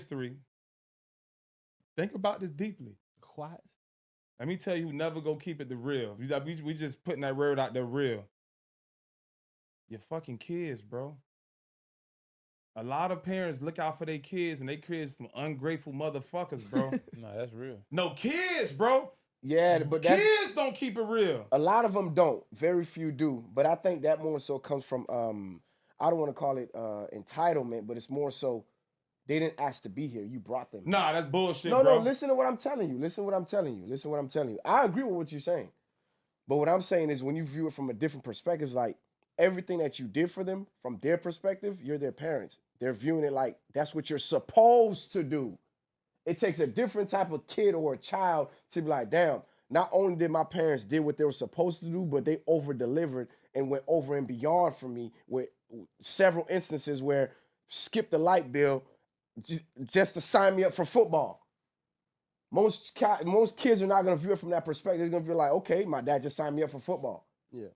history. Think about this deeply. What? Let me tell you who never go keep it the real. We just putting that word out there real. Your fucking kids, bro. A lot of parents look out for their kids and they kids some ungrateful motherfuckers, bro. No, that's real. No, kids, bro. Yeah, but that's, Kids don't keep it real. a lot of them don't. Very few do. But I think that more so comes from I don't want to call it entitlement, but it's more so they didn't ask to be here. You brought them. Nah, that's bullshit, No, bro. no, listen to what I'm telling you. Listen to what I'm telling you. Listen to what I'm telling you. I agree with what you're saying. But what I'm saying is when you view it from a different perspective, like everything that you did for them from their perspective, you're their parents. They're viewing it like that's what you're supposed to do. It takes a different type of kid or a child to be like, damn, not only did my parents did what they were supposed to do, but they over-delivered and went over and beyond for me with several instances where skip the light bill just to sign me up for football. Most kids are not going to view it from that perspective. They're going to feel like, okay, my dad just signed me up for football. Yeah.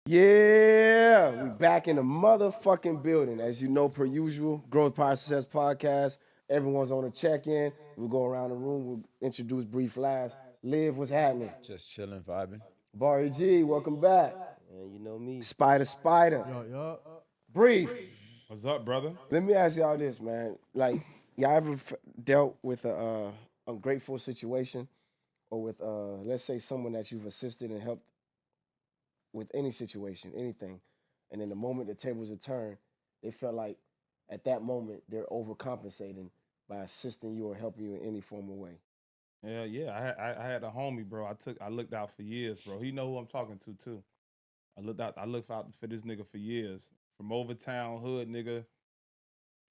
Yeah, we back in the motherfucking building. As you know, per usual, Growth Process Podcast. Everyone's on a check-in. We'll go around the room. We'll introduce brief last. Liv, what's happening? Just chilling, vibing. Barry G, welcome back. And you know me. Spider. Yo. Brief. What's up, brother? Let me ask y'all this, man. Like, y'all ever dealt with a ungrateful situation, or with let's say someone that you've assisted and helped with any situation, anything, and in the moment the tables are turned, they felt like at that moment they're overcompensating by assisting you or helping you in any form of way? Yeah. I had a homie, bro. I looked out for years, bro. He know who I'm talking to too. I looked out for this nigga for years. From Overtown, hood nigga,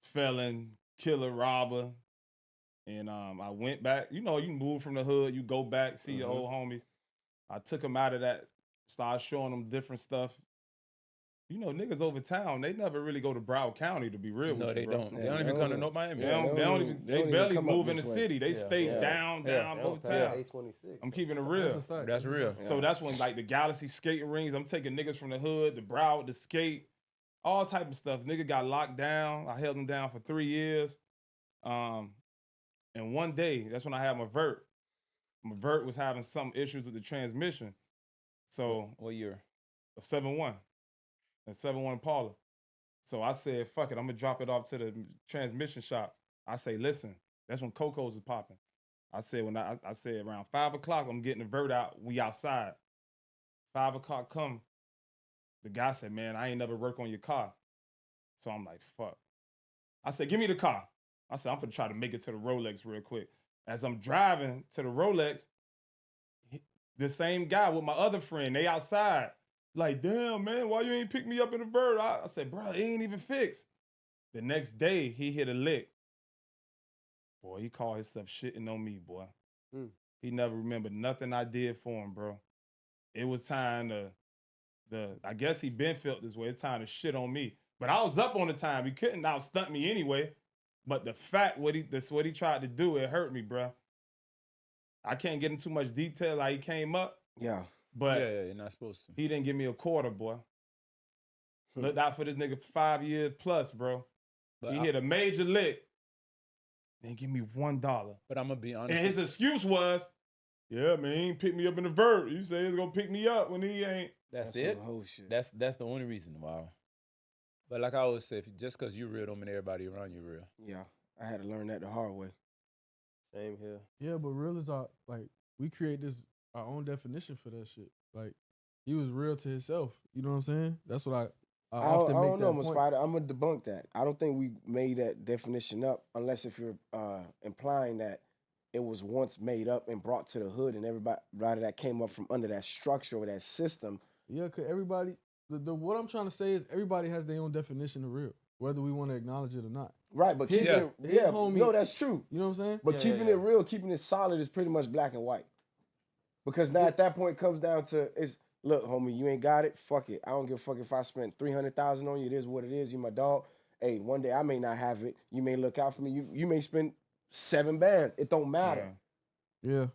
felon, killer, robber. And I went back. You know, you move from the hood, you go back, see your old homies. I took him out of that, started showing them different stuff. You know, niggas over town, they never really go to Broward County, to be real No, with they you, bro. don't. They don't even come to North Miami. They barely come up move in the this way. city. They stay down over town. A26. I'm keeping it real. That's a fact. That's real. So that's when, like, the Galaxy skating rings, I'm taking niggas from the hood, the Broward, the skate, all type of stuff. Nigga got locked down. I held him down for 3 years. And one day, that's when I had my vert. My vert was having some issues with the transmission. So, What year? a 7-1. A 7-1 Impala. So I said, fuck it, I'm gonna drop it off to the transmission shop. I say, listen, that's when Coco's is popping. I said, I said around 5 o'clock, I'm getting the vert out, we outside. 5 o'clock come, the guy said, man, I ain't never work on your car. So I'm like, fuck. I said, give me the car. I said, I'm gonna try to make it to the Rolex real quick. As I'm driving to the Rolex, the same guy with my other friend, they outside. Like, damn, man, why you ain't pick me up in the vert? I said, bro, it ain't even fixed. The next day, he hit a lick. Boy, he called himself shitting on me, boy. He never remembered nothing I did for him, bro. It was time I guess he been felt this way. It's time to shit on me. But I was up on the time. He couldn't outstunt me anyway. But the fact, what he tried to do, it hurt me, bro. I can't get into too much detail how he came up. Yeah. But Yeah, you're not supposed to. he didn't give me a quarter, boy. Looked out for this nigga for 5 years plus, bro. But He hit a major lick. Then give me $1. But I'm gonna be honest. And his excuse was, yeah, man, he ain't pick me up in the vert. You say he's gonna pick me up when he ain't. That's it. some whole shit. That's the only reason. Wow. But like I always say, just because you real don't mean everybody around you real. Yeah, I had to learn that the hard way. Same here. Yeah, but real is our, like, we create our own definition for that shit. Like, he was real to himself. You know what I'm saying? That's what I often I make don't that know, point. Spider. I'm gonna debunk that. I don't think we made that definition up, unless if you're implying that it was once made up and brought to the hood, and everybody that came up from under that structure or that system. Yeah, because everybody, what I'm trying to say is everybody has their own definition of real, whether we want to acknowledge it or not. Right, but keeping it, his yeah, homie- no, that's true. You know what I'm saying? But keeping it real, keeping it solid is pretty much black and white. Because now at that point it comes down to, look, homie, you ain't got it, fuck it. I don't give a fuck if I spent $300,000 on you. It is what it is. You my dog. Hey, one day I may not have it. You may look out for me. You may spend 7 bands. It don't matter. Yeah.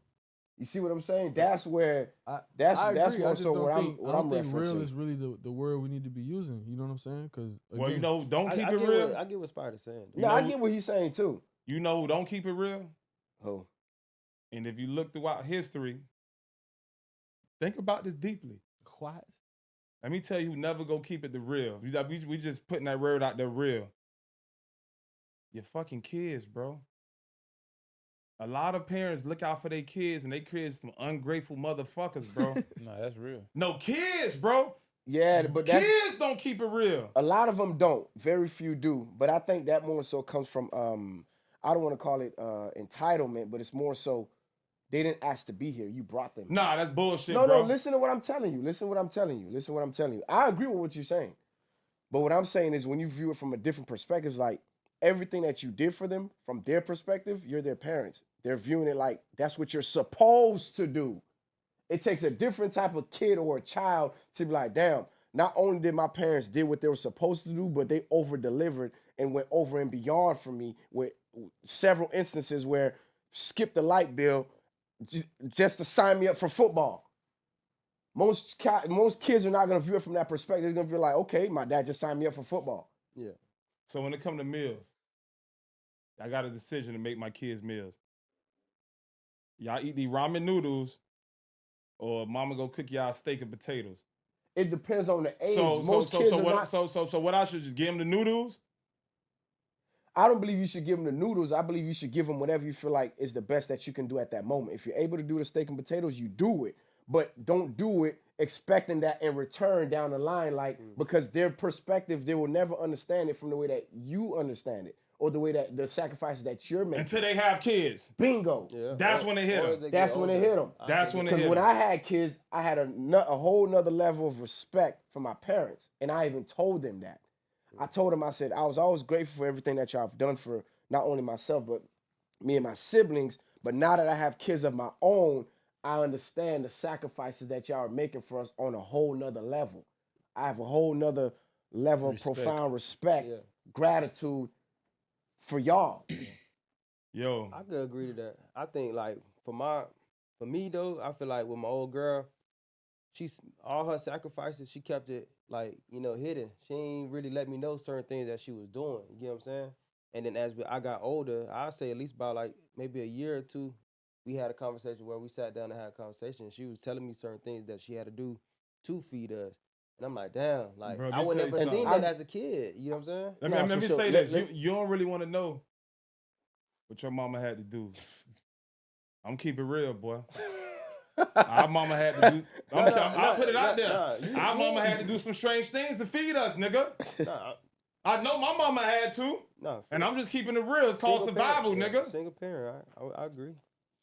You see what I'm saying? That's where I that's agree. that's I more just so don't what think, I'm I don't think real referencing. is really the word we need to be using. You know what I'm saying? Because Well, you know, don't keep I it get real. I get what Spider's saying. Though. No, I know- get what he's saying too. You know who don't keep it real? Oh, And if you look throughout history, think about this deeply. what? Let me tell you who never go keep it the real. We just putting that word out there real. Your fucking kids, bro. A lot of parents look out for their kids and they create some ungrateful motherfuckers, bro. No, that's real. No, kids, bro. yeah, but that's, Kids don't keep it real. a lot of them don't. Very few do. But I think that more so comes from I don't want to call it entitlement, but it's more so they didn't ask to be here. You brought them. Nah, that's bullshit, No, bro. no, listen to what I'm telling you. Listen to what I'm telling you. Listen to what I'm telling you. I agree with what you're saying. But what I'm saying is when you view it from a different perspective, like everything that you did for them, from their perspective, you're their parents. They're viewing it like that's what you're supposed to do. It takes a different type of kid or a child to be like, damn, not only did my parents did what they were supposed to do, but they over-delivered and went over and beyond for me with several instances where skip the light bill just to sign me up for football. Most kids are not going to view it from that perspective. They're going to be like, okay, my dad just signed me up for football. Yeah. So when it come to meals, I got a decision to make my kids meals. Y'all eat these ramen noodles or mama go cook y'all steak and potatoes. It depends on the age. So Most kids are what not. so what I should just give them the noodles? I don't believe you should give them the noodles. I believe you should give them whatever you feel like is the best that you can do at that moment. If you're able to do the steak and potatoes, you do it. But don't do it expecting that in return down the line, like because their perspective, they will never understand it from the way that you understand it or the way that the sacasacrifices that you're making. Until they have kids. Bingo. Yeah. That's when it hit or 'em. they That's get when it older. hit 'em. That's when it Because hit when 'em. I had kids, I had a whole nother level of respect for my parents. And I even told them that. I told them, I said, I was always grateful for everything that y'all have done for not only myself, but me and my siblings. But now that I have kids of my own, I understand the sacrifices that y'all are making for us on a whole nother level. I have a whole nother level Respect. of profound respect, Yeah. gratitude for y'all. Yo, I could agree to that. I think like for me though, I feel like with my old girl, she's all her sacrifices, she kept it like, hidden. She ain't really let me know certain things that she was doing. You get what I'm saying? And then as I got older, I'd say at least about like maybe a year or two, we had a conversation where we sat down and had a conversation. She was telling me certain things that she had to do to feed us. And I'm like, damn, like Bro, I me would tell you never seen something. that as a kid. You know what I'm saying? let Nah, me for sure. say Let- this. You don't really want to know what your mama had to do. I'm keep it real, boy. Our mama had to do. I'll put it out there. Our mama had to do some strange things to feed us, nigga. Nah, I know my mama had to, nah, and I'm just keeping it real. It's called single parent, survival, yeah, nigga. Single parent, I agree.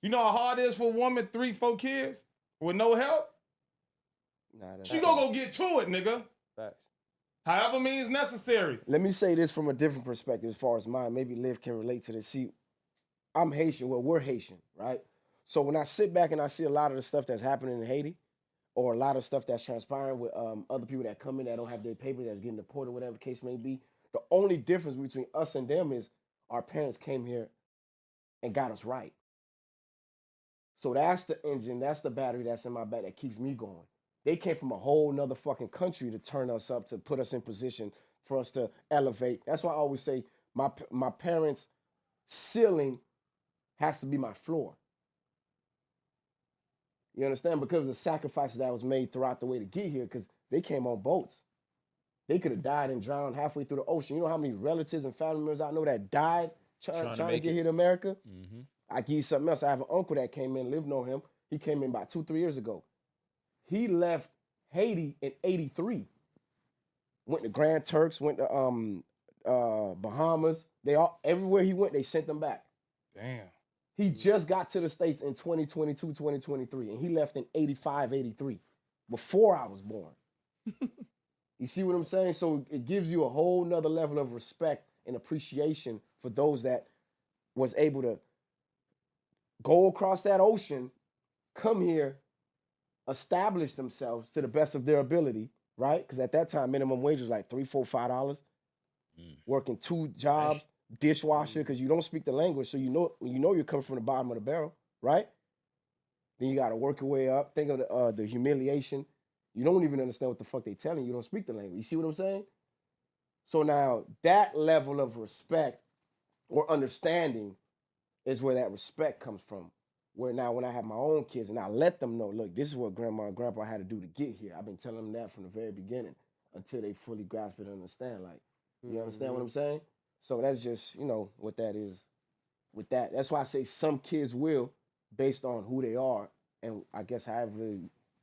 You know how hard it is for a woman, 3, 4 kids with no help? Nah, that's She gonna go get to it, nigga. Facts. However means necessary. Let me say this from a different perspective as far as mine. Maybe Liv can relate to this. See, I'm Haitian. Well, we're Haitian, right? So when I sit back and I see a lot of the stuff that's happening in Haiti, or a lot of stuff that's transpiring with other people that come in that don't have their papers, that's getting deported, whatever the case may be, the only difference between us and them is our parents came here and got us right. So that's the engine, that's the battery that's in my back that keeps me going. They came from a whole nother fucking country to turn us up, to put us in position for us to elevate. That's why I always say my parents' ceiling has to be my floor. You understand? Because of the sacrifices that was made throughout the way to get here, because they came on boats. They could have died and drowned halfway through the ocean. You know how many relatives and family members I know that died trying to make get it. here to America? Mm-hmm. I give you something else. I have an uncle that came in, lived on him. He came in about 2-3 years ago. He left Haiti in '83. Went to Grand Turks, went to Bahamas. Everywhere he went, they sent them back. Damn. He just got to the States in 2022, 2023, and he left in '85, '83, before I was born. You see what I'm saying? So it gives you a whole nother level of respect and appreciation for those that was able to go across that ocean, come here, establish themselves to the best of their ability, right? Because at that time, minimum wage was like $3, $4, $5. Working 2 jobs, dishwasher, because you don't speak the language, so you know you're coming from the bottom of the barrel, right? Then you got to work your way up. Think of the humiliation. You don't even understand what the fuck they telling you. You don't speak the language. You see what I'm saying? So now that level of respect or understanding is where that respect comes from. Where now when I have my own kids and I let them know, look, this is what grandma and grandpa had to do to get here. I've been telling them that from the very beginning until they fully grasp it and understand. Like, you understand what I'm saying? So that's just, what that is with that. That's why I say some kids will, based on who they are, and I guess however they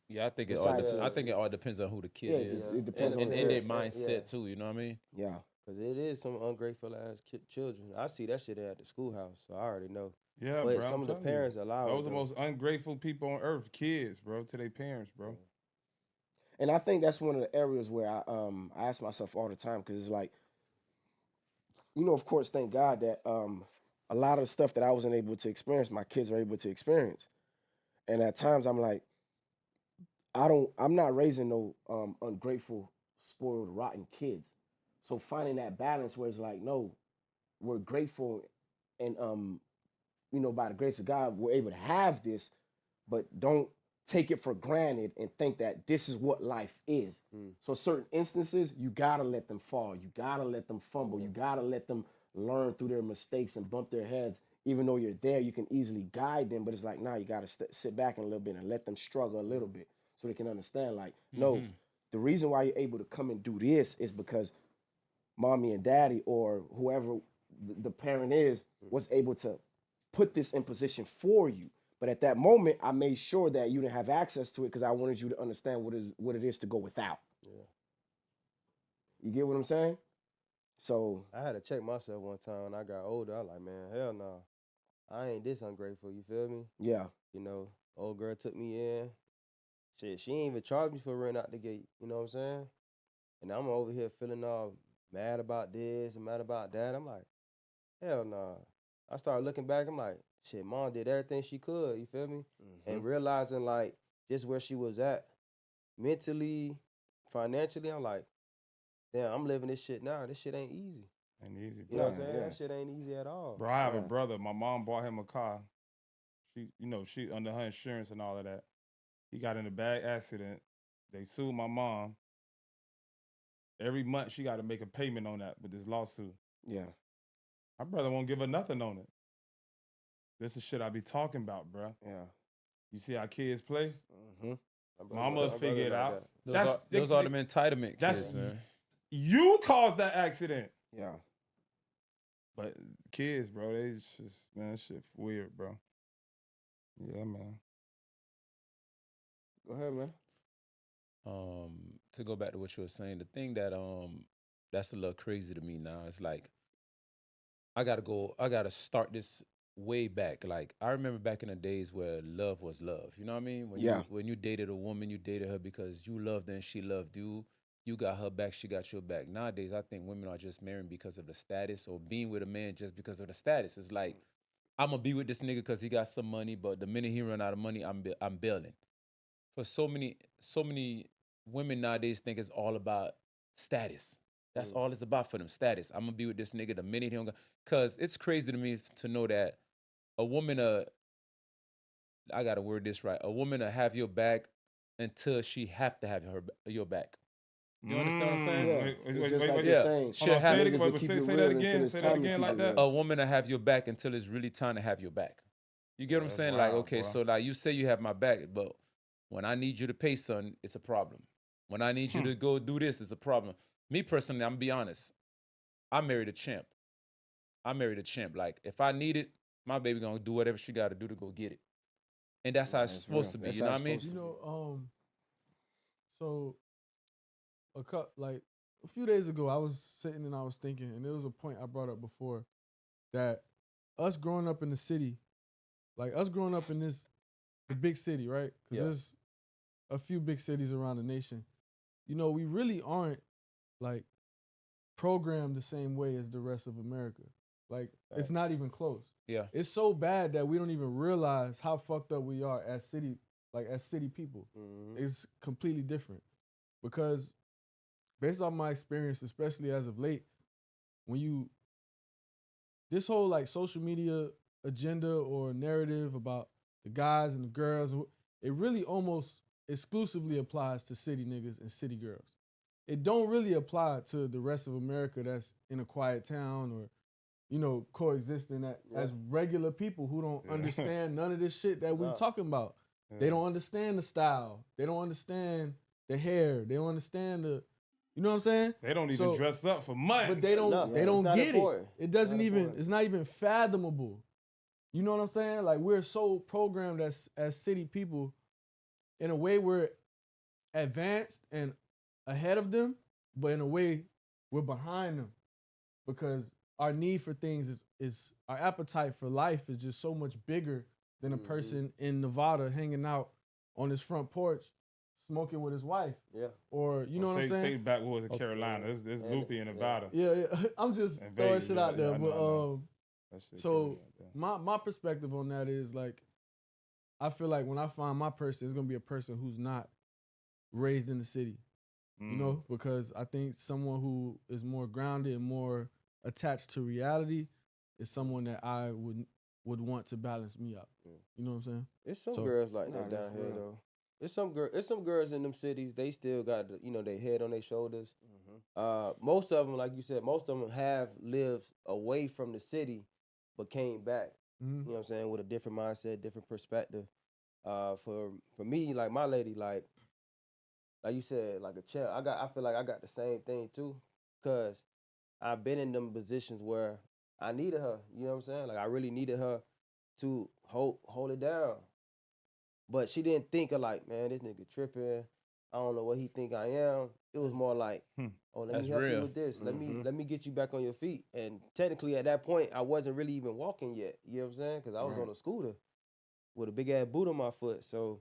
Yeah, I think decide to. I think it all depends on who the kid Yeah, is. it depends on and, the and their kid. mindset too, you know what I mean? Yeah. Cause it is some ungrateful ass children. I see that shit at the schoolhouse, so I already know. Yeah, But bro. some I'm of the telling you. parents allow Those it. are the though. most ungrateful people on earth, kids, bro, to their parents, bro. And I think that's one of the areas where I ask myself all the time, because it's like, of course, thank God that a lot of the stuff that I wasn't able to experience, my kids are able to experience. And at times I'm like, I'm not raising no ungrateful, spoiled, rotten kids. So finding that balance where it's like, no, we're grateful, and by the grace of God, we're able to have this, but don't take it for granted and think that this is what life is. So certain instances, you gotta let them fall. You gotta let them fumble. You gotta let them learn through their mistakes and bump their heads. Even though you're there, you can easily guide them, but it's like, nah, you gotta sit back a little bit and let them struggle a little bit so they can understand. Like, no, the reason why you're able to come and do this is because mommy and daddy or whoever the parent is was able to put this in position for you. But at that moment, I made sure that you didn't have access to it because I wanted you to understand what it is to go without. Yeah. You get what I'm saying? So I had to check myself one time when I got older. I was like, man, hell no. I ain't this ungrateful, you feel me? yeah, Old girl took me in. Shit, she ain't even charged me for running out the gate. You know what I'm saying? And I'm over here feeling all mad about this and mad about that. I'm like, hell no. I started looking back. I'm like, shit, mom did everything she could. You feel me? And realizing like just where she was at mentally, financially. I'm like, damn, I'm living this shit now. This shit ain't easy. Ain't easy, You know bro. what I'm saying? yeah. That shit ain't easy at all. Bro, I have a Yeah. brother. My mom bought him a car. She under her insurance and all of that. He got in a bad accident. They sued my mom. Every month she got to make a payment on that with this lawsuit. Yeah. My brother won't give her nothing on it. This is shit I be talking about, bro. Yeah. You see how kids play? Mm-hmm. Mama figure it out. Those are them entitlement that's kids, man. you caused that accident. Yeah. But kids, bro, they just, man, shit weird, bro. Yeah, man. Go ahead, man. To go back to what you were saying, the thing that that's a little crazy to me now. It's like I gotta start this way back. Like I remember back in the days where love was love. You know what I mean? When you dated a woman, you dated her because you loved her and she loved you. You got her back, she got your back. Nowadays, I think women are just marrying because of the status or being with a man just because of the status. It's like, I'm gonna be with this nigga because he got some money, but the minute he run out of money, I'm bailing. For so many women nowadays think it's all about status. That's all it's about for them, status. I'm gonna be with this nigga the minute he don't go. Cause it's crazy to me to know that a woman, I gotta word this right. A woman will have your back until she have to have your back. You understand what I'm saying? Yeah. Wait, It's wait, just wait, like wait. you're Yeah. saying. She'll have Say it Niggas again. will Wait, keep say it that real again. until it's Say that time to again keep like it that. real. a woman to have your back until it's really time to have your back. You get what I'm That's saying? Like, wild, okay, bro. so like you say you have my back, but when I need you to pay something, it's a problem. When I need you to go do this, it's a problem. Me personally, I'm gonna be honest. I married a champ. Like, if I need it, my baby gonna do whatever she gotta do to go get it. And that's how it's That's supposed real. to be. That's You know how what I mean? it's supposed to be. So a few days ago, I was sitting and I was thinking, and there was a point I brought up before that us growing up in the city, like us growing up in the big city, right? Because there's a few big cities around the nation. We really aren't like programmed the same way as the rest of America. Like it's not even close. Yeah. It's so bad that we don't even realize how fucked up we are as city people. It's completely different. Because based on my experience, especially as of late, this whole like social media agenda or narrative about the guys and the girls. It really almost exclusively applies to city niggas and city girls. It don't really apply to the rest of America that's in a quiet town or, you know, coexisting as regular people who don't understand none of this shit that we talking about. Yeah. They don't understand the style. They don't understand the hair. They don't understand the, you know what I'm saying? They don't even dress up for months. But they don't get it. It doesn't even, it's not even fathomable. You know what I'm saying? Like, we're so programmed as city people. In a way, we're advanced and ahead of them, but in a way, we're behind them because our need for things is our appetite for life is just so much bigger than a person in Nevada hanging out on his front porch smoking with his wife. Yeah. Or, you know what I'm saying? Say backwoods in Carolina. It's loopy in Nevada. Yeah. I'm just throwing shit out there. But so my perspective on that is, like, I feel like when I find my person, it's gonna be a person who's not raised in the city. You know, because I think someone who is more grounded and more attached to reality is someone that I would want to balance me up. Yeah. You know what I'm saying? It's some girls like that down here though. It's some girls in them cities. They still got their head on their shoulders. Mm-hmm. Most of them, like you said, have lived away from the city, but came back. Mm-hmm. You know what I'm saying, with a different mindset, different perspective. For me, like my lady, like you said, like a chair. I feel like I got the same thing too, cause I've been in them positions where I needed her. You know what I'm saying? Like I really needed her to hold it down. But she didn't think of like, man, this nigga tripping. I don't know what he think I am. It was more like, let me help you with this. Mm-hmm. Let me get you back on your feet. And technically at that point, I wasn't really even walking yet. You know what I'm saying? Because I was on a scooter with a big ass boot on my foot. So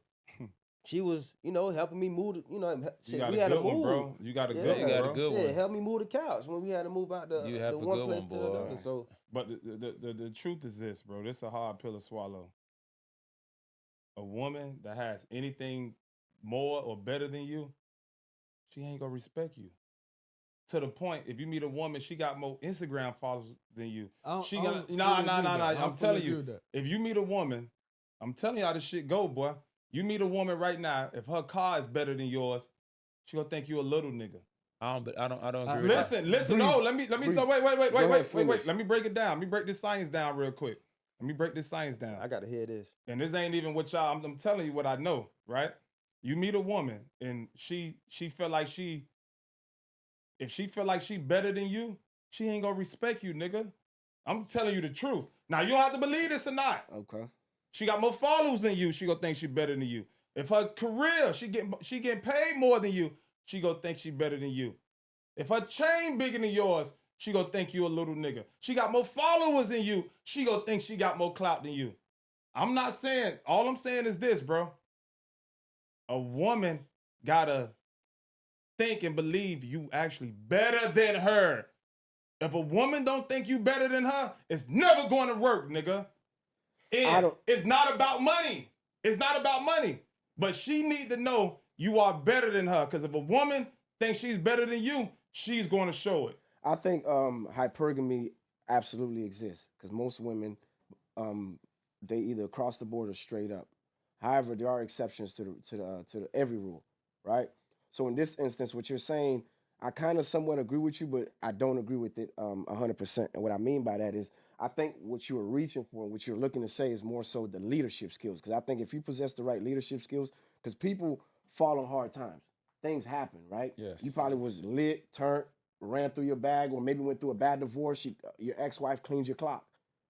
she was, helping me move. We had to move, bro. You got a good one. Shit, help me move the couch when we had to move out the one place to the other. So, but the truth is this, bro. This is a hard pill to swallow. A woman that has anything more or better than you, she ain't gonna respect you. To the point, if you meet a woman, she got more Instagram followers than you. I'm telling you, if you meet a woman, I'm telling you how this shit go, boy. You meet a woman right now, if her car is better than yours, she gonna think you a little nigga. I don't agree. Listen. No, let me. Wait. Let me break it down. Let me break this science down real quick. I gotta hear this. And this ain't even what y'all. I'm telling you what I know, right? You meet a woman and she feel like if she feel like she better than you, she ain't gonna respect you, nigga. I'm telling you the truth. Now you don't have to believe this or not. Okay. She got more followers than you. She gonna think she better than you. If her career, she getting paid more than you, she gonna think she better than you. If her chain bigger than yours, she gonna think you a little nigga. She got more followers than you, she gonna think she got more clout than you. All I'm saying is this, bro. A woman gotta think and believe you actually better than her. If a woman don't think you better than her, it's never going to work, nigga. And it's not about money. It's not about money. But she need to know you are better than her. Because if a woman thinks she's better than you, she's going to show it. I think hypergamy absolutely exists. Because most women, they either cross the border straight up. However, there are exceptions to the every rule, right? So in this instance, what you're saying, I kind of somewhat agree with you, but I don't agree with it 100%. And what I mean by that is, I think what you were reaching for and what you're looking to say is more so the leadership skills. Because I think if you possess the right leadership skills, because people fall on hard times. Things happen, right? Yes. You probably was lit, turned, ran through your bag, or maybe went through a bad divorce. Your ex-wife cleaned your clock,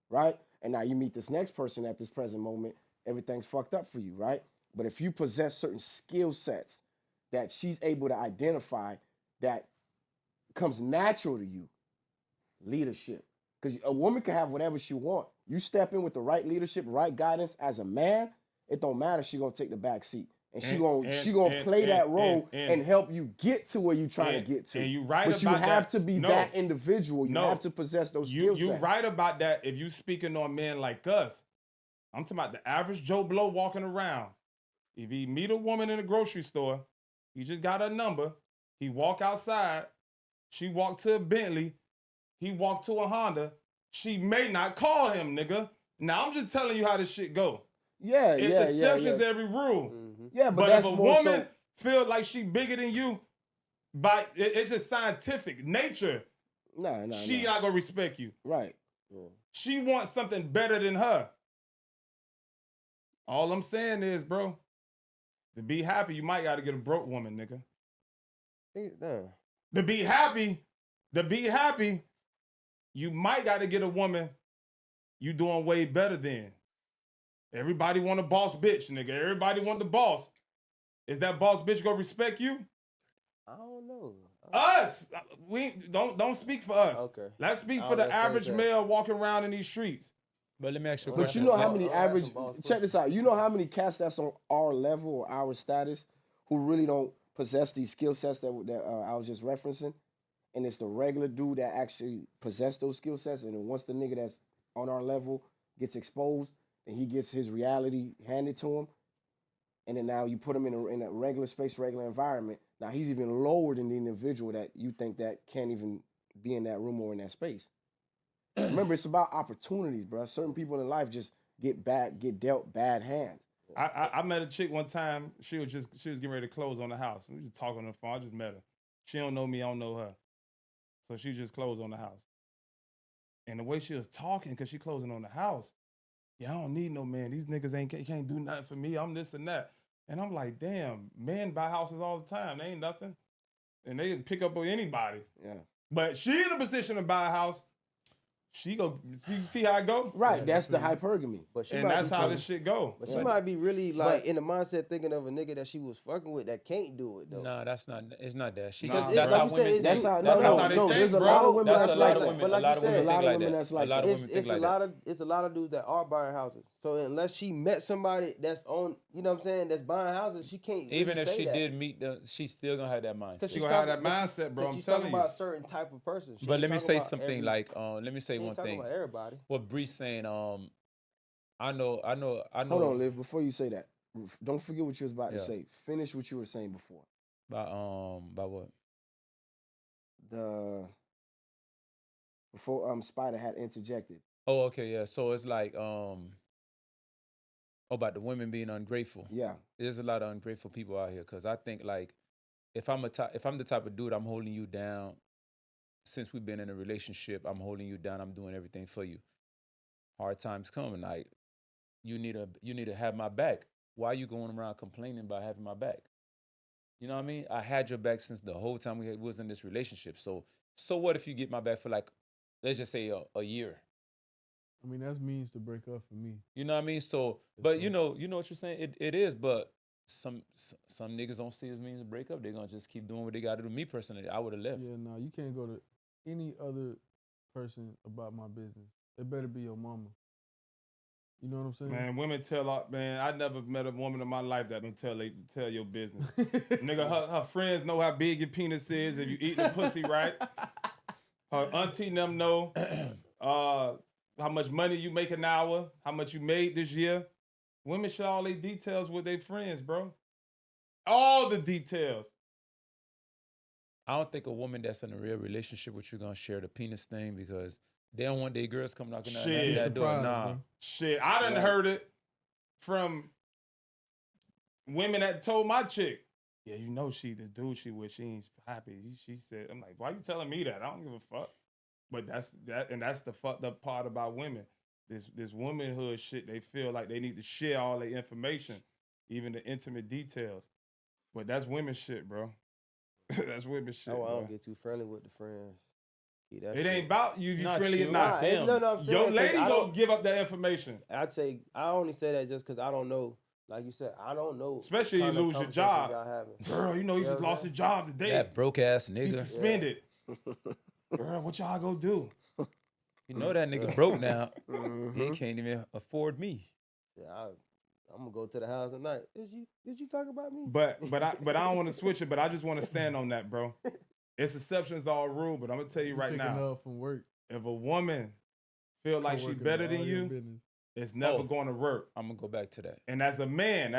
right? And now you meet this next person at this present moment, everything's fucked up for you, right? But if you possess certain skill sets that she's able to identify that comes natural to you, leadership. Because a woman can have whatever she want. You step in with the right leadership, right guidance as a man, it don't matter. She gonna take the back seat. And she gonna play that role and help you get to where you trying to get to. And you right but about you have that. to be that individual. You have to possess those skill sets. You right about that if you speaking on men like us. I'm talking about the average Joe Blow walking around. If he meet a woman in a grocery store, he just got her number. He walk outside. She walk to a Bentley. He walked to a Honda. She may not call him, nigga. Now, I'm just telling you how this shit go. Yeah, It's yeah, exceptions yeah. to every rule. Mm-hmm. Yeah, but But that's if a more woman so. feel like she bigger than you, it's just scientific nature. Nah. She not gonna respect you. Right. Yeah. She wants something better than her. All I'm saying is, bro, to be happy, you might gotta get a broke woman, nigga. Damn. To be happy, you might gotta get a woman you doing way better than. Everybody want a boss bitch, nigga. Everybody want the boss. Is that boss bitch gonna respect you? I don't know. Us. We don't speak for us. Okay. Let's speak I for was the gonna say average that. male walking around in these streets. But let me ask you a But But you question. know how Let- many I'll ask average? some boss Check questions. this out. You know how many cats that's on our level or our status who really don't possess these skill sets that I was just referencing, and it's the regular dude that actually possess those skill sets, and then once the nigga that's on our level gets exposed and he gets his reality handed to him, and then now you put him in a regular space, regular environment. Now he's even lower than the individual that you think that can't even be in that room or in that space. Remember, it's about opportunities, bro. Certain people in life just get dealt bad hands. I met a chick one time. She was getting ready to close on the house. We just talking on the phone. I just met her. She don't know me. I don't know her. So she just closed on the house. And the way she was talking, because she closing on the house, yeah, I don't need no man. These niggas can't do nothing for me. I'm this and that. And I'm like, damn, men buy houses all the time. They ain't nothing. And they can pick up on anybody. Yeah. But she in a position to buy a house. She go see how it go? Right, Yeah, that's the that's hypergamy. But she And might that's be how talking- this shit go. But she Right. might be really like But- in the mindset thinking of a nigga that she was fucking with that can't do it though. Nah, that's not. It's not that. She Nah, just. bro. That's Like how you said, women it's- think. That's how. That's how they No. think, There's a bro. lot of women That's that's a lot like of that. women. But A like lot you of said- women There's a lot think of like women that. that's like a lot that. of women think It's a like lot that. of it's a lot of dudes that are buying houses. So unless she met somebody that's on, you know what I'm saying, that's buying houses, she can't really Even if say she that. did meet them, she's still gonna have that mindset. Cause She she's gonna have talking- that but she- mindset, bro. cause I'm she's telling talking you. about a certain type of person. She But ain't let me talking say about something every- like, let me say she ain't one talking thing. about everybody. What Bree's saying, I know. Hold on, Liv. Before you say that, don't forget what you was about to Yeah. say. Finish what you were saying before. By what? Before Spider had interjected. Oh, okay, yeah. So it's like, about the women being ungrateful. Yeah. There's a lot of ungrateful people out here because I think like, if I'm the type of dude, I'm holding you down. Since we've been in a relationship, I'm holding you down. I'm doing everything for you. Hard times come, and like, you need to have my back. Why are you going around complaining about having my back? You know what I mean? I had your back since the whole time we was in this relationship. So what if you get my back for like, let's just say a year? I mean, that's means to break up for me. You know what I mean? So, For but sure. you know what you're saying? It is, but some niggas don't see it as means to break up. They're gonna just keep doing what they gotta do. Me personally, I would have left. Yeah, no, you can't go to any other person about my business. It better be your mama. You know what I'm saying? Man, women I never met a woman in my life that don't tell your business. Nigga, her friends know how big your penis is if you eat the pussy right. Her auntie and them know how much money you make an hour, how much you made this year. Women share all their details with their friends, bro. All the details. I don't think a woman that's in a real relationship with you gonna share the penis thing because they don't want their girls come knocking at Shit. that door. Surprised, Nah. bro. Shit, I done Right. heard it from women that told my chick, yeah, you know this dude she with, she ain't happy. She said, I'm like, why you telling me that? I don't give a fuck. But that's the fucked up part about women. This womanhood shit, they feel like they need to share all their information, even the intimate details. But that's women shit, bro. That's women shit, That's why I bro. don't get too friendly with the friends. Keep that It shit. ain't about you if you Not friendly or you. not. Nah, it's- no, I'm saying, Your 'cause lady I gonna don't- give up that information. I'd say I only say that just because I don't know. Like you said, I don't know. Especially you kind of lose your conversations job. y'all having. Girl, you know he Yeah, just man. lost his job today. That broke ass He nigga. suspended. Girl, what y'all gonna do? You know that nigga broke now. He Mhm. can't even afford me. Yeah, I'm gonna go to the house at night. Did you talk about me? But I don't want to switch it, but I just want to stand on that, bro. It's exceptions to all rule, but I'm gonna tell you right picking now, up from work. if a woman feel like she coworkers better know than all your you, business. it's never Oh. gonna work. I'm gonna go back to that. And as a man,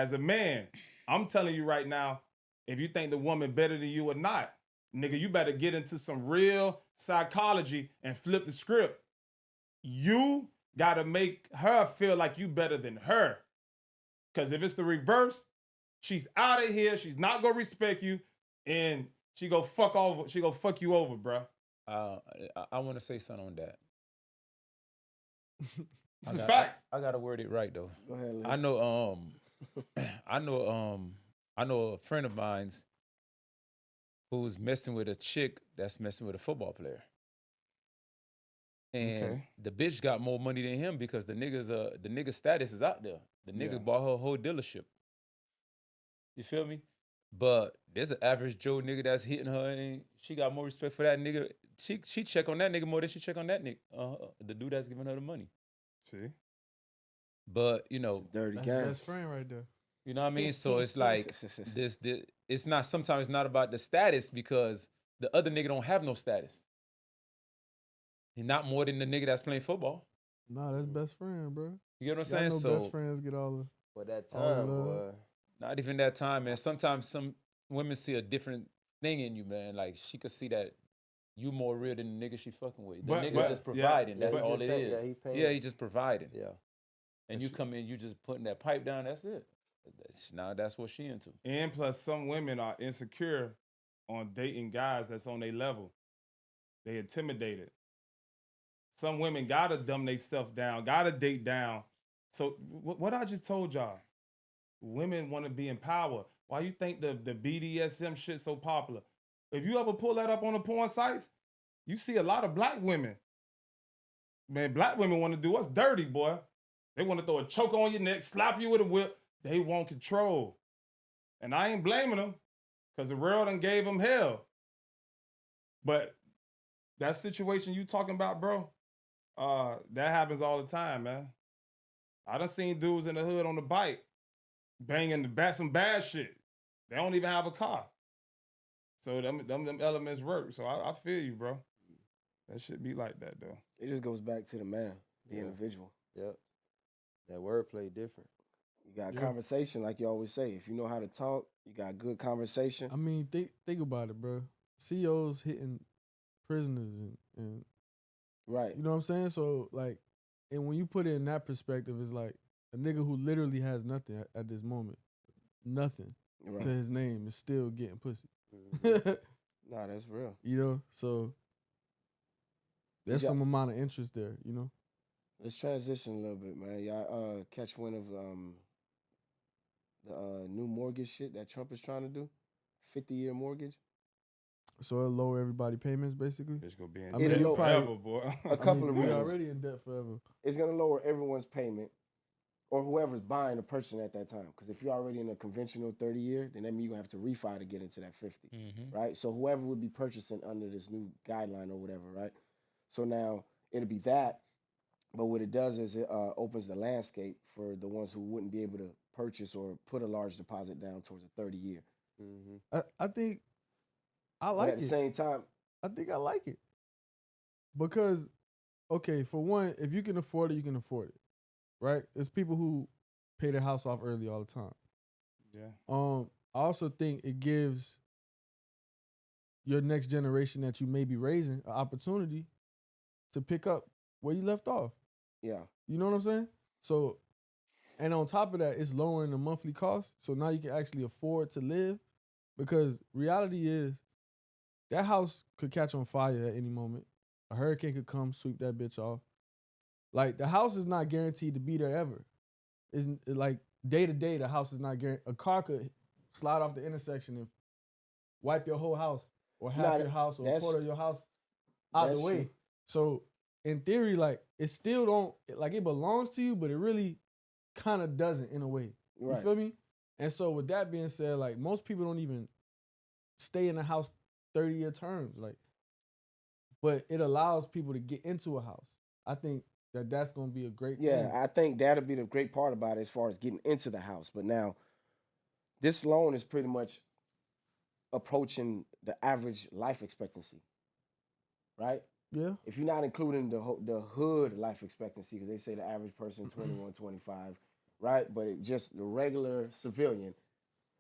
I'm telling you right now, if you think the woman better than you or not, nigga, you better get into some real psychology and flip the script. You gotta make her feel like you better than her. Because if it's the reverse, she's out of here. She's not gonna respect you, and she go fuck over. She go fuck you over, bro. I want to say something on that. It's a fact. I gotta word it right though. Go ahead, Lynn. I know a friend of mine's who's messing with a chick that's messing with a football player. And Okay. the bitch got more money than him because the nigga's status is out there. The nigga Yeah. bought her a whole dealership. You feel me? But there's an average Joe nigga that's hitting her, and she got more respect for that nigga. She check on that nigga more than she check on that nigga, the dude that's giving her the money. See, But you know, Dirty That's game. best friend right there. you know what I mean. So it's like this. It's not. Sometimes it's not about the status because the other nigga don't have no status. He not more than the nigga that's playing football. Nah, that's best friend, bro. You get what I'm Y'all saying? know So best friends get all the. For that Oh, time, love. boy. not even that time, man. Sometimes some women see a different thing in you, man. Like she could see that you more real than the nigga she fucking with. The nigga just yeah, providing. yeah, That's he all just it pay- is. yeah, he paying. Yeah, he just providing. Yeah. And you come in, you just putting that pipe down. That's it. Now that's what she into. and plus some women are insecure on dating guys that's on their level. They intimidated. Some women gotta dumb they stuff down, gotta date down. So what I just told y'all, women want to be in power. Why you think the BDSM shit so popular? If you ever pull that up on the porn sites, you see a lot of black women. Man, black women want to do us dirty, boy. They want to throw a choke on your neck, slap you with a whip. They want control. And I ain't blaming them because the world done gave them hell. But that situation you talking about, bro, that happens all the time, man. I done seen dudes in the hood on the bike banging some bad shit. They don't even have a car. So them elements work. So I feel you, bro. That should be like that, though. It just goes back to the man, the Yeah. individual. Yep. That wordplay different. You got Yeah. conversation, like you always say. If you know how to talk, you got good conversation. I mean, think about it, bro. CEOs hitting prisoners and Right. you know what I'm saying? So like, and when you put it in that perspective, it's like a nigga who literally has nothing at this moment, nothing Right. to his name is still getting pussy. Nah, that's real. You know, so there's got- some amount of interest there. You know, Let's transition a little bit, man. Y'all catch one of the new mortgage shit that Trump is trying to do? 50-year mortgage? so it'll lower everybody payments basically. Bitch gonna be in I mean, debt you forever, probably- boy. A couple of we reasons. already in debt forever. It's gonna lower everyone's payment, or whoever's buying the person at that time. Because if you're already in a conventional 30-year, then that means you're gonna have to refi to get into that 50. Right? So whoever would be purchasing under this new guideline or whatever, right? So now it'll be that, but what it does is it opens the landscape for the ones who wouldn't be able to purchase or put a large deposit down towards a 30-year. Mm-hmm. I think I But like at the it. same time, I think I like it because, okay, for one, if you can afford it, you can afford it, right? There's people who pay their house off early all the time. Yeah. I also think it gives your next generation that you may be raising an opportunity to pick up where you left off. yeah. You know what I'm saying? So, and on top of that, it's lowering the monthly cost. So now you can actually afford to live because reality is that house could catch on fire at any moment. A hurricane could come, sweep that bitch off. Like the house is not guaranteed to be there ever. It's like day to day, the house is not guaranteed. A car could slide off the intersection and wipe your whole house or half Nah, your house or a that's- quarter of your house out the that's way. true. So in theory, like it still don't like it belongs to you, but it really kind of doesn't in a way. Right. You feel me? And so with that being said, like most people don't even stay in the house 30-year terms, like, but it allows people to get into a house. I think that's gonna be a great Yeah, thing. I think that'll be the great part about it as far as getting into the house. But now, this loan is pretty much approaching the average life expectancy, right? Yeah. If you're not including the hood life expectancy, because they say the average person 21, 25, right? But just the regular civilian,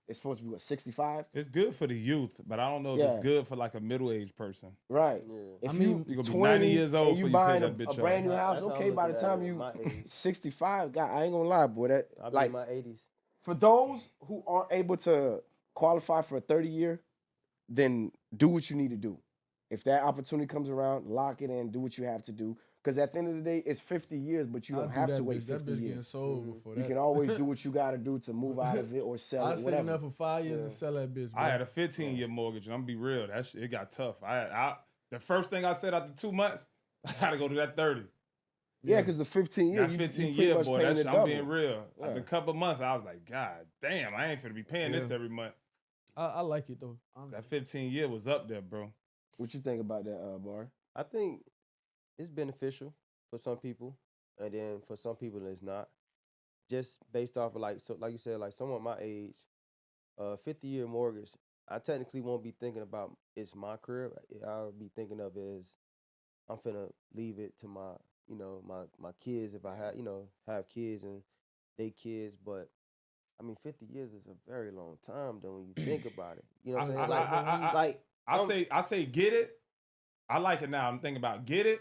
it's supposed to be what, 65, It's good for the youth, but I don't know if Yeah. it's good for like a middle-aged person. right? Yeah. If I you mean, You gonna be 20 90 years old and you before you pay buying that bitch a brand new off. house, That's how I'm okay, by the looking at time it, you my age. 65, God, I ain't gonna lie, boy, that I'll be like in my 80s. For those who aren't able to qualify for a 30-year, then do what you need to do. If that opportunity comes around, lock it in, do what you have to do. Because at the end of the day, it's 50 years, but you I'll don't do have that to wait bitch. That 50 bitch getting years. sold before You that. can always do what you got to do to move out of it or sell I it, save whatever. enough for 5 years Yeah. and sell that bitch, bro. I had a 15-year mortgage, and I'm gonna be real. That shit, it got tough. The first thing I said after 2 months, I gotta go to that 30. Yeah, because the 15 years, That you 15 pretty year, much boy, paying that the shit, double. I'm being real. Yeah. After a couple months, I was like, God damn, I ain't finna be paying this Yeah. every month. I like it though. That 15 year was up there, bro. What you think about that, Bar? I think it's beneficial for some people, and then for some people it's not. Just based off of like you said, like someone my age, 50-year mortgage, I technically won't be thinking about it's my crib. I'll be thinking of it as I'm finna leave it to my my kids if I have kids and they kids. But I mean, 50 years is a very long time though when you think about it. You know what I'm saying? I say get it. I like it now. I'm thinking about get it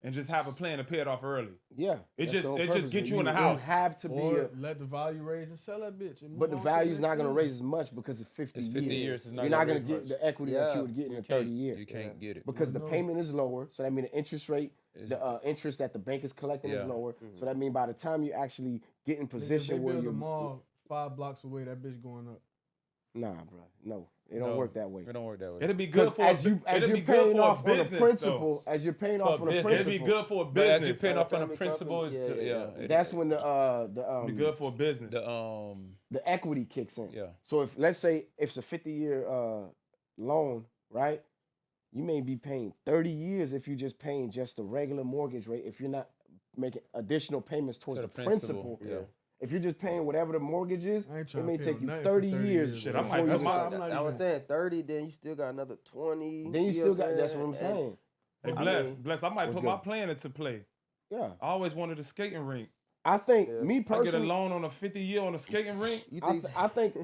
and just have a plan to pay it off early. Yeah. It that's the whole just purpose. get you in the house. You have to Or be let the value raise and sell that bitch. And but move the on to value's not going to next raise as much because it's 50 It's years. 50 years. It's not You're not gonna going to raise get much. the equity that you Yeah. would get in a You 30 can't- year. You can't get it. Because the No. payment is lower. So that means the interest rate, It's- the interest that the bank is collecting is Yeah. lower. So that means by the time you actually get in Nigga, if they position where build you're... a mall 5 blocks away, that bitch going up. Nah, bro. No. It don't No, work that way. It don't work that way. It'll be good Because for as you're paying off on a business, principle, as you're paying off on a business. though. It'll principle, be good for a But as you business. paying off on family the principle, company, is that's when It'll be good for a business. the equity kicks in. Yeah. So if let's say if it's a 50-year loan, right? You may be paying 30 years if you're just paying just the regular mortgage rate. If you're not making additional payments towards To the the principal. principal, yeah. If you're just paying whatever the mortgage is, I ain't it trying may to pay take you nothing 30 for 30 years. Shit, bro. I might- before that's you- why- I'm not I was even- saying 30, then you still got another 20. then you still got. That's what I'm And- saying. Hey, I bless, mean, bless. I might what's put my good? plan into play. Yeah, I always wanted a skating rink. I think Yeah. me I get a personally, loan on a 50-year on a skating rink. You I, think th- I think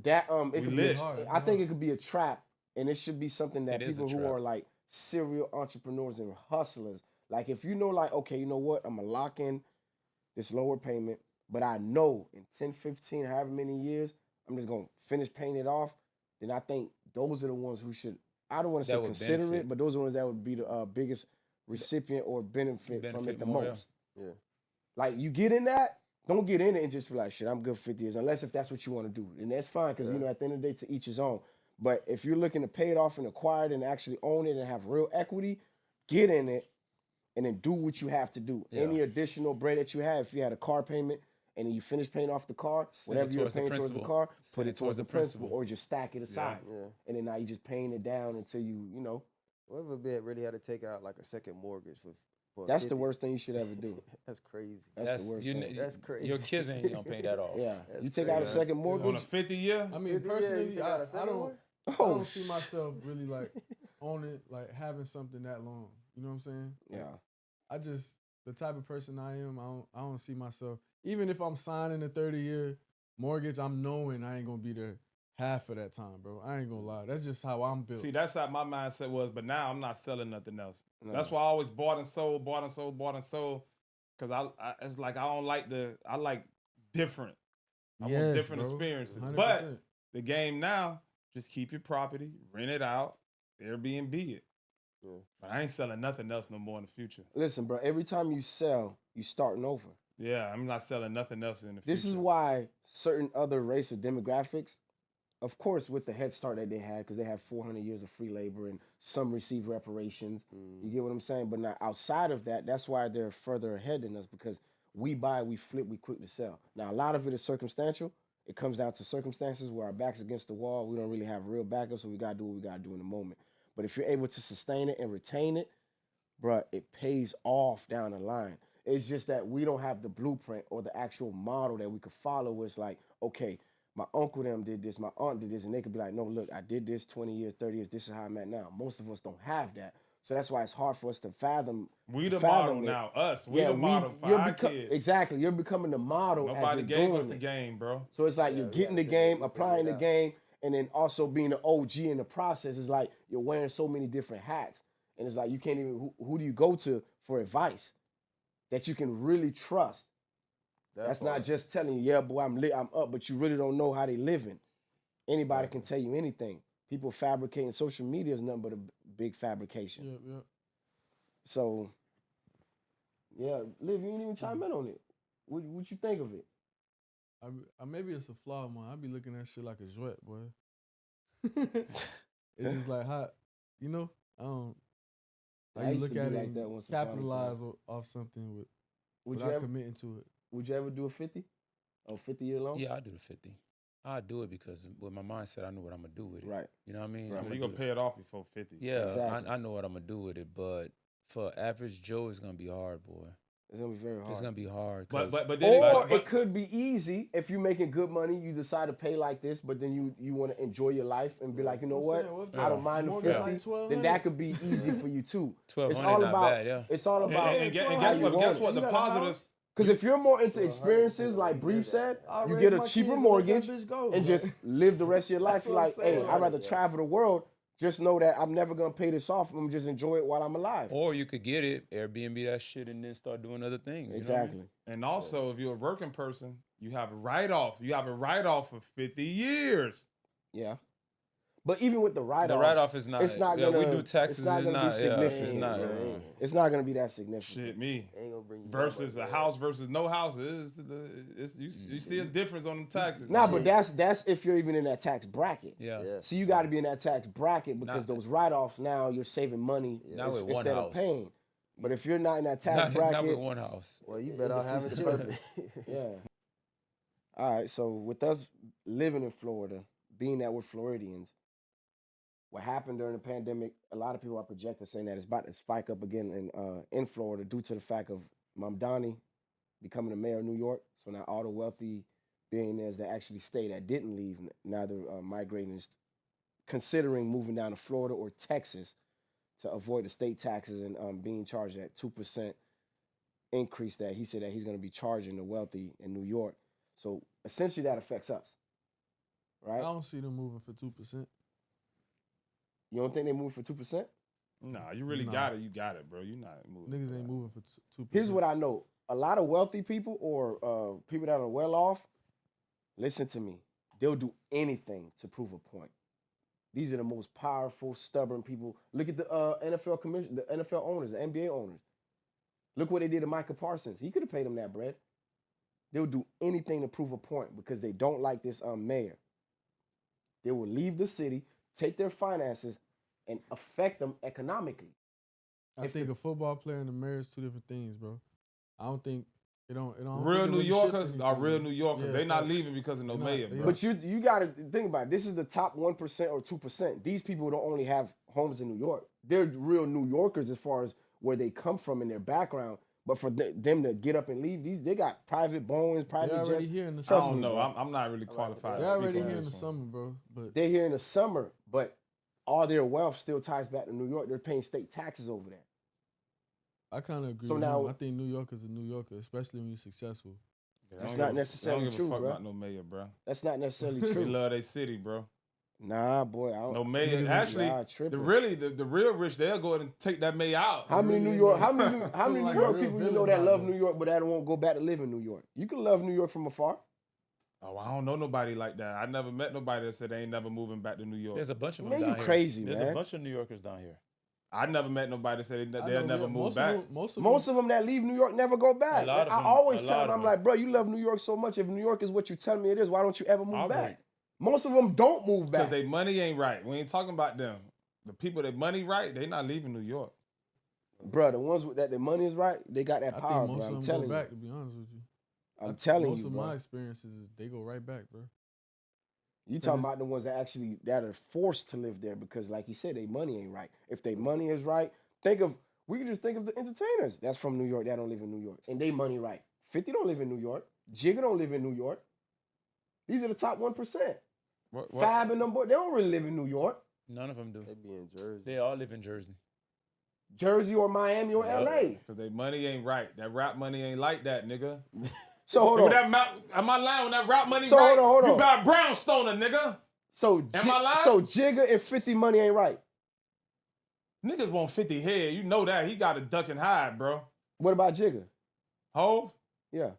that it We could lit. be. Hard, I think hard. it could be a trap, and it should be something that It is a people who trap. are like serial entrepreneurs and hustlers, like if you know, like okay, you know what, I'm gonna lock in this lower payment, but I know in 10, 15, however many years, I'm just gonna finish paying it off. Then I think those are the ones who should. I don't want to say That would consider benefit. it, but those are the ones that would be the biggest recipient or benefit from it Benefit the more, yeah. most. Yeah. Like you get in that, don't get in it and just be like, shit, I'm good for 50 years, unless if that's what you want to do. And that's fine, because you know, at the end of the day, to each his own. But if you're looking to pay it off and acquire it and actually own it and have real equity, get in it and then do what you have to do. Yeah. Any additional bread that you have, if you had a car payment and then you finish paying off the car, Send it whatever you're towards the paying towards the principal. car, Send put it it towards the principal or just stack it aside. Yeah. And then now you're just paying it down until you know. Whoever bit really had to take out like a second mortgage for That's the 50. worst thing you should ever do. That's crazy. That's the worst thing. That's crazy. Your kids ain't gonna pay that off. Yeah. That's You take out a crazy. second On a mortgage. 50-year, I mean, 50 years, you personally, take out a I second don't. one? I Oh, don't see myself really like owning, like having something that long. You know what I'm saying? Like, Yeah. I just the type of person I am. I don't see myself. Even if I'm signing a 30-year mortgage, I'm knowing I ain't gonna be there half of that time, bro. I ain't gonna lie. That's just how I'm built. see, that's how my mindset was. But now I'm not selling nothing else. No. That's why I always bought and sold. Because I it's like I don't like I like different. I want Yes, different bro. experiences. 100%. But the game now, just keep your property, rent it out, Airbnb it. Yeah. But I ain't selling nothing else no more in the future. Listen, bro, every time you sell, you starting over. Yeah, I'm not selling nothing else in the future. This is why certain other race or demographics, of course, with the head start that they had, because they have 400 years of free labor and some receive reparations. You get what I'm saying? But now outside of that, that's why they're further ahead than us, because we buy, we flip, we quick to sell. Now, a lot of it is circumstantial. It comes down to circumstances where our back's against the wall. We don't really have real backup, so we got to do what we got to do in the moment. But if you're able to sustain it and retain it, bruh, it pays off down the line. It's just that we don't have the blueprint or the actual model that we could follow. Where it's like, okay, my uncle them did this, my aunt did this, and they could be like, no, look, I did this 20 years, 30 years, this is how I'm at now. Most of us don't have that. So that's why it's hard for us to fathom. We to the model fathom it. now. Us. We Yeah, the model for you're our kids. Exactly. You're becoming the model as Nobody you're gave doing us the it. game, bro. So it's like Yeah, you're we getting the gotta figure it- game, we applying the figure it out. game, and then also being the OG in the process. It's like you're wearing so many different hats. And it's like you can't even, who do you go to for advice that you can really trust? That's part. not just telling you, yeah, boy, I'm lit, I'm up, but you really don't know how they living. Anybody can tell you anything. People fabricating. Social media is nothing but a big fabrication. Yeah. So, yeah, Liv, you ain't even chime in on it. What you think of it? Maybe it's a flaw of mine. I be looking at shit like a jouet, boy. It's just like how, you know, I how you used look to be at it like and that once upon a capitalize time. off something Would without you ever committing to it. would you ever do a 50? Or 50-year loan? Yeah, I do the 50. I do it because with my mindset, I know what I'm gonna do with it. Right. You know what I mean? Right. I'm You're gonna gonna pay it off before 50. Yeah, Exactly. I know what I'm gonna do with it, but for average Joe, it's gonna be hard, boy. It's gonna be very hard. It's gonna be hard. But 'cause- then Or but- it could be easy if you're making good money. You decide to pay like this, but then you want to enjoy your life and be like, you know what? I don't mind the 50. Then that could be easy for you too. 1200 It's all not about. bad, yeah. It's all about. and how guess you what? want Guess it. what? The You got a positives. house? Because if you're more into experiences, like Brief said, you get a cheaper mortgage and just live the rest of your life. You're like, hey, I'd rather travel the world. Just know that I'm never gonna pay this off. I'm gonna just enjoy it while I'm alive. Or you could get it, Airbnb that shit, and then start doing other things. You know what I mean? Exactly. And also, if you're a working person, you have a write-off. You have a write-off for 50 years. Yeah. But even with the write-off, The write-off is not. it's not yeah, we gonna. do taxes. It's not gonna be significant. It's not. It's not gonna be that significant. Shit, me. Ain't gonna bring you Versus that a much, house versus no house. You see a difference on the taxes. Nah, but that's if you're even in that tax bracket. Yeah. So you got to be in that tax bracket because Not- those write-offs now you're saving money Not with one instead of house. paying. But if you're not in that tax Not bracket, with one house. Well, you it better defeats have the a purpose. children. Yeah. All right. So with us living in Florida, being that we're Floridians, what happened during the pandemic? A lot of people are projecting saying that it's about to spike up again in Florida due to the fact of Mamdani becoming the mayor of New York. So now all the wealthy billionaires that actually stay that didn't leave now they're migrating, considering moving down to Florida or Texas to avoid the state taxes and being charged that 2% increase that he said that he's going to be charging the wealthy in New York. So essentially that affects us, I right? don't see them moving for 2%. You don't think they move for 2%? Nah, you really Nah. got it. You got it, bro. You not moving. Niggas ain't moving for 2%. Here's what I know. A lot of wealthy people or people that are well off, listen to me. They'll do anything to prove a point. These are the most powerful, stubborn people. Look at the NFL commission, the NFL owners, the NBA owners. Look what they did to Michael Parsons. He could have paid him that bread. They'll do anything to prove a point because they don't like this mayor. They will leave the city, take their finances, and affect them economically. I think a football player and the mayor is two different things, bro. I don't think it don't. Real New Yorkers are real New Yorkers. Yeah, they not facts. leaving because of no They not- mayor, they bro. But you got to think about it. This is the top 1% or 2%. These people don't only have homes in New York. They're real New Yorkers as far as where they come from in their background. But for them to get up and leave, they got private Boeings, private They're already jets. here in the I summer. don't know. bro. I'm not really qualified. They're to speak already on here in this the one. summer, bro. But They're here in the summer, but all their wealth still ties back to New York. They're paying state taxes over there. I kind of agree. So with now- him. I think New York is a New Yorker, especially when you're successful. They That's don't not give a- necessarily They don't give true, a fuck bro. about no mayor, bro. That's not necessarily They true. love their city, bro. Nah, boy. I don't, No mayor. Niggas Actually, nah, tripping. the real rich, they'll go ahead and take that mayor out. How many New York? How many Feeling like New York real people you know villains that out love there. New York, but that won't go back to live in New York? You can love New York from afar. Oh, I don't know nobody like that. I never met nobody that said they ain't never moving back to New York. There's a bunch of them Man, you down here. crazy, There's man. a bunch of New Yorkers down here. I never met nobody that said I they'll know never real- move most back. Of them, Most of them that leave New York never go back. A lot of I them- always a tell lot them, of I'm them. like, bro, you love New York so much. If New York is what you tell me it is, why don't you ever move Aubrey. back? Most of them don't move Because back. their money ain't right. We ain't talking about them. The people that money right, they not leaving New York. Bro, the ones that their money is right, they got that I power, think most bro. of I'm them telling go you. back. To be honest with you, I'm telling most you, of bro. my experiences is they go right back, bro. You talking it's- about the ones that are forced to live there because, like he said, their money ain't right. If their money is right, we can just think of the entertainers that's from New York that don't live in New York and they money right. 50 don't live in New York. Jigga don't live in New York. These are the top 1%. What? Fab and them boys, they don't really live in New York, None of them do. They be in Jersey. They all live in Jersey. Jersey or Miami or LA. Because their money ain't right. That rap money ain't like that, nigga. So hold on. Am I lying? When that rap money So right, hold on. you buy brownstoner, nigga. So Am I lying? So Jigga and 50 money ain't right. Niggas want 50 head. You know that. He got a duck and hide, bro. What about Jigga? Hove? Yeah.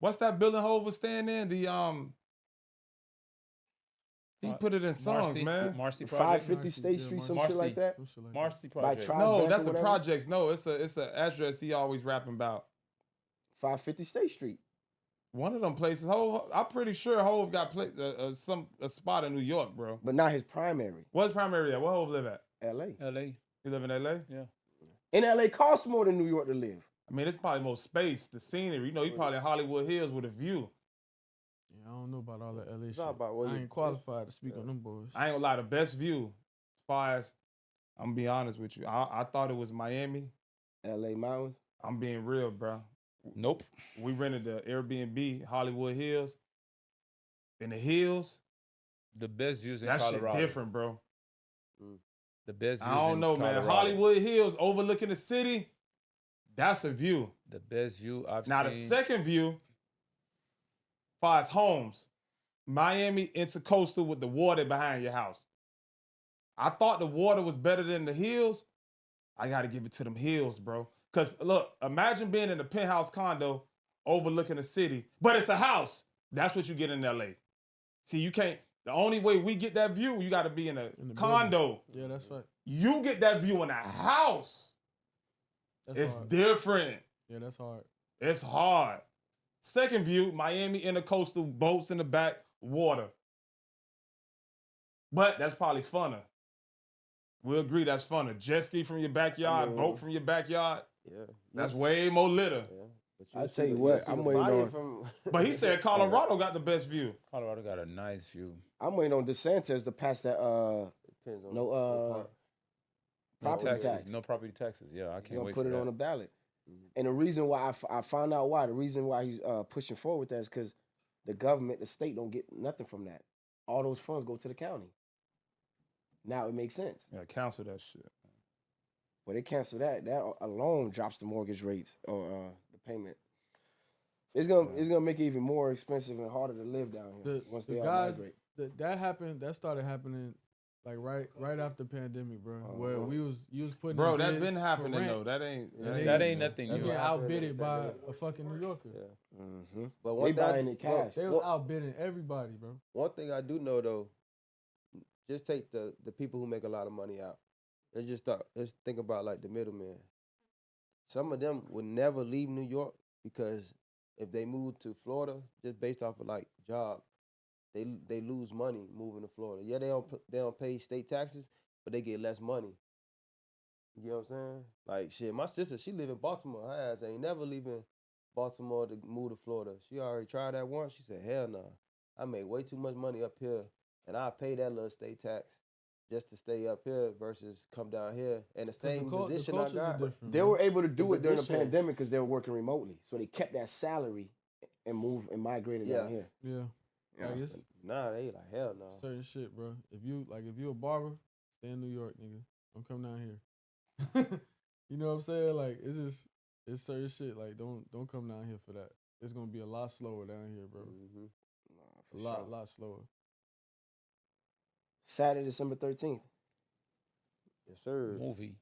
What's that building Hov was staying in? He put it in songs, Marcy, man. Marcy Project. 550 Marcy, State yeah, Street, some Marcy. shit like that. Some shit like Marcy By Project. Tribe No, Beck that's or the whatever. projects. No, it's a address he always rapping about. 550 State Street. One of them places. Hov, I'm pretty sure Hov got a spot in New York, bro. But not his primary. What's primary at? Where Hov live at? L.A. L.A. He live in L.A.? Yeah. In L.A. costs more than New York to live. I mean, it's probably more space, the scenery. You know, he probably in Hollywood Hills with a view. Yeah, I don't know about all that LA It's shit. not about where I you- ain't qualified to speak on them boys. I ain't gonna lie, the best view, as far as, I'm gonna be honest with you, I thought it was Miami. L.A. mountains. I'm being real, bro. Nope. We rented the Airbnb, Hollywood Hills. In the hills, The best views in that Colorado. shit different, bro. The best views I don't in know, man. Colorado. Hollywood Hills overlooking the city, that's a view. The best view I've Now, seen. the second view, far as homes, Miami intercoastal with the water behind your house. I thought the water was better than the hills. I got to give it to them hills, bro. Because, look, imagine being in a penthouse condo overlooking the city, but it's a house. That's what you get in L.A. See, you can't, the only way we get that view, you got to be in a In the condo. Yeah, that's right. You get that view in a house. That's It's hard. different. Yeah, that's hard. It's hard. Second view, Miami intercoastal, boats in the back, water. But that's probably funner. We'll agree that's funner. Jet ski from your backyard, Yeah. boat from your backyard, Yeah. that's way more litter. Yeah. But I'll see tell you the- what, see I'm the waiting fire on- From, But he said Colorado got the best view. Colorado got a nice view. I'm waiting on DeSantis to pass that Depends on no, what part. No property taxes. tax. No property taxes. Yeah, I He's can't gonna wait put for it that. on the ballot. Mhm. And the reason why I found out why, the reason why he's pushing forward with that is because the government, the state don't get nothing from that. All those funds go to the county. Now it makes sense. Yeah, cancel that shit. But they cancel that. That alone drops the mortgage rates or the payment. So it's gonna make it even more expensive and harder to live down here once The they all guys migrate. that happened, that started happening like right after pandemic, bro. Where Uh-huh. you was putting Bro, in that bids been for happening rent, though. That ain't That ain't nothing You new. get Yeah. outbidded by Yeah. a fucking New Yorker. Yeah. Mm-hmm. But They one thing buying it cash. They was outbidding everybody, bro. One thing I do know though, just take the people who make a lot of money out. Let's think about like the middleman. Some of them would never leave New York because if they move to Florida, just based off of like job, they lose money moving to Florida. Yeah, they don't pay state taxes, but they get less money. You know what I'm saying? Like shit, my sister, she live in Baltimore. Her ass ain't never leaving Baltimore to move to Florida. She already tried that once. She said, hell no. I make way too much money up here, and I pay that little state tax just to stay up here versus come down here. And the 'Cause same position I cultures are got. different. They man. were able to do The it during the position. pandemic because they were working remotely. So they kept that salary and moved and migrated down here. Yeah. Yeah. Like it's Nah, they like, hell no. certain shit, bro. If you a barber, stay in New York, nigga. Don't come down here. You know what I'm saying? Like it's certain shit. Like don't come down here for that. It's gonna be a lot slower down here, bro. Mm-hmm. For A sure. lot slower. Saturday, December 13th. Yes, sir. Movie.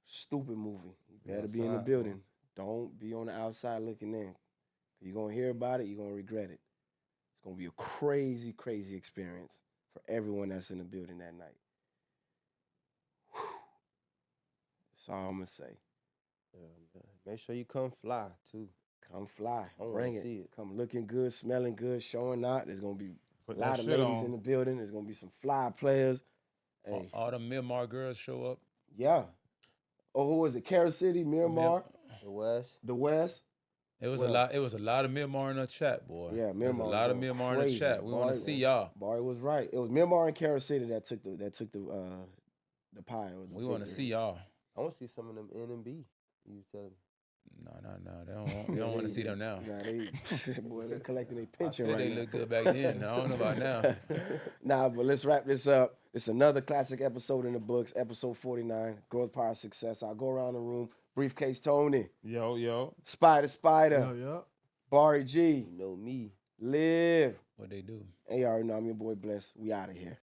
Stupid movie. You Be better be in the outside, building. Don't be on the outside looking in. You're going to hear about it. You're going to regret it. It's going to be a crazy, crazy experience for everyone that's in the building that night. Whew. That's all I'm going to say. Yeah, make sure you come fly too. Come fly. I wanna Bring it. see it. Come looking good, smelling good, showing out. There's going to be Put a lot that of shit ladies on. in the building. There's going to be some fly players. Hey, All the Myanmar girls show up. yeah. Oh, who was it? Carol City, Miramar, The West. the West. It was Well- a lot. It was a lot of Myanmar in the chat, boy. Yeah, There's a Myanmar lot of was Myanmar in the crazy. chat. We want Boy, to see y'all. Barry was right. It was Miramar and Carol City that took the pie. Or the We want to victory. see y'all. I want to see some of them NMB. You was telling me. No. They don't want to see them now. Nah, boy, they're collecting their I pension said right they now. look good back then. I don't know about now. Nah, but let's wrap this up. It's another classic episode in the books, episode 49, Growth, Power, Success. I'll go around the room. Briefcase Tony, Yo. Spider, Yeah, yeah. Barry G, You know me. Liv. What they do? And you already know I'm your boy Bless. We out of here.